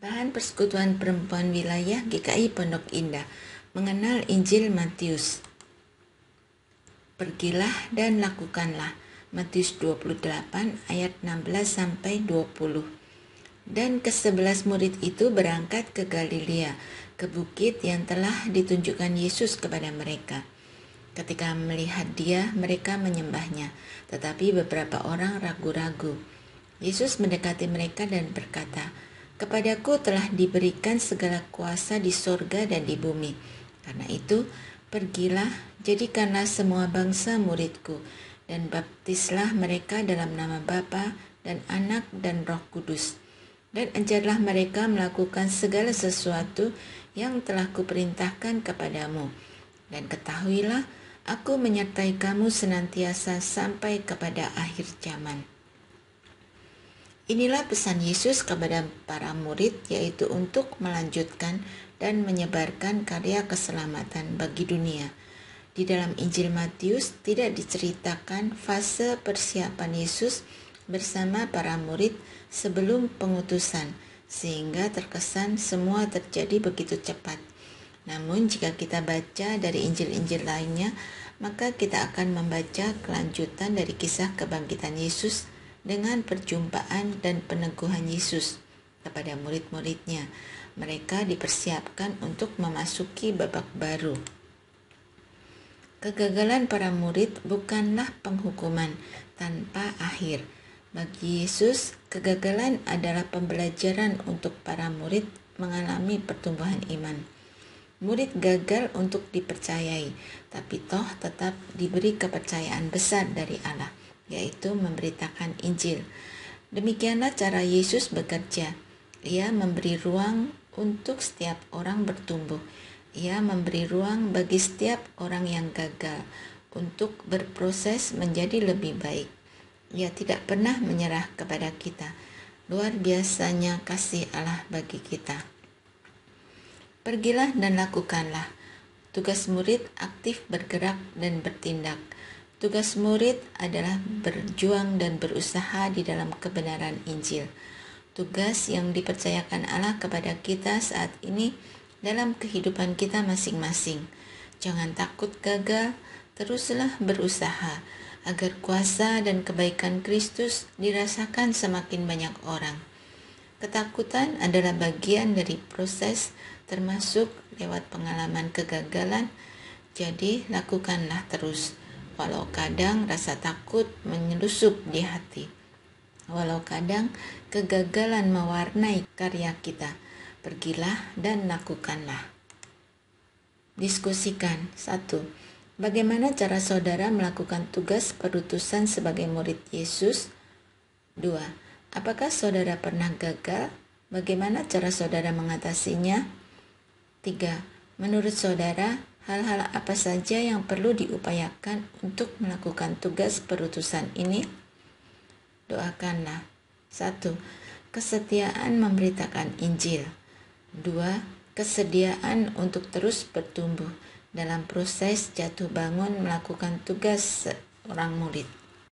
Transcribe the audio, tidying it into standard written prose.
Bahan Persekutuan Perempuan Wilayah GKI Pondok Indah mengenal Injil Matius. Pergilah dan lakukanlah. Matius 28 ayat 16-20. Dan ke-11 murid itu berangkat ke Galilea, ke bukit yang telah ditunjukkan Yesus kepada mereka. Ketika melihat Dia, mereka menyembahnya, tetapi beberapa orang ragu-ragu. Yesus mendekati mereka dan berkata, "Kepadaku telah diberikan segala kuasa di sorga dan di bumi. Karena itu, pergilah, jadikanlah semua bangsa muridku, dan baptislah mereka dalam nama Bapa dan Anak dan Roh Kudus. Dan ajarlah mereka melakukan segala sesuatu yang telah kuperintahkan kepadamu. Dan ketahuilah, aku menyertai kamu senantiasa sampai kepada akhir zaman." Inilah pesan Yesus kepada para murid, yaitu untuk melanjutkan dan menyebarkan karya keselamatan bagi dunia. Di dalam Injil Matius tidak diceritakan fase persiapan Yesus bersama para murid sebelum pengutusan, sehingga terkesan semua terjadi begitu cepat. Namun jika kita baca dari Injil-Injil lainnya, maka kita akan membaca kelanjutan dari kisah kebangkitan Yesus dengan perjumpaan dan peneguhan Yesus kepada murid-muridnya. Mereka dipersiapkan untuk memasuki babak baru. Kegagalan para murid bukanlah penghukuman tanpa akhir. Bagi Yesus, kegagalan adalah pembelajaran untuk para murid mengalami pertumbuhan iman. Murid gagal untuk dipercayai, tapi toh tetap diberi kepercayaan besar dari Allah, yaitu memberitakan Injil. Demikianlah cara Yesus bekerja. Ia memberi ruang untuk setiap orang bertumbuh. Ia memberi ruang bagi setiap orang yang gagal untuk berproses menjadi lebih baik. Ia tidak pernah menyerah kepada kita. Luar biasanya kasih Allah bagi kita. Pergilah dan lakukanlah. Tugas murid aktif bergerak dan bertindak. Tugas murid adalah berjuang dan berusaha di dalam kebenaran Injil. Tugas yang dipercayakan Allah kepada kita saat ini dalam kehidupan kita masing-masing. Jangan takut gagal, teruslah berusaha agar kuasa dan kebaikan Kristus dirasakan semakin banyak orang. Ketakutan adalah bagian dari proses, termasuk lewat pengalaman kegagalan, jadi lakukanlah terus. Walau kadang rasa takut menyelusup di hati. Walau kadang kegagalan mewarnai karya kita. Pergilah dan lakukanlah. Diskusikan. 1. Bagaimana cara saudara melakukan tugas perutusan sebagai murid Yesus? 2. Apakah saudara pernah gagal? Bagaimana cara saudara mengatasinya? 3. Menurut saudara, hal-hal apa saja yang perlu diupayakan untuk melakukan tugas perutusan ini? Doakanlah. 1. Kesetiaan memberitakan Injil. 2. Kesediaan untuk terus bertumbuh dalam proses jatuh bangun melakukan tugas seorang murid.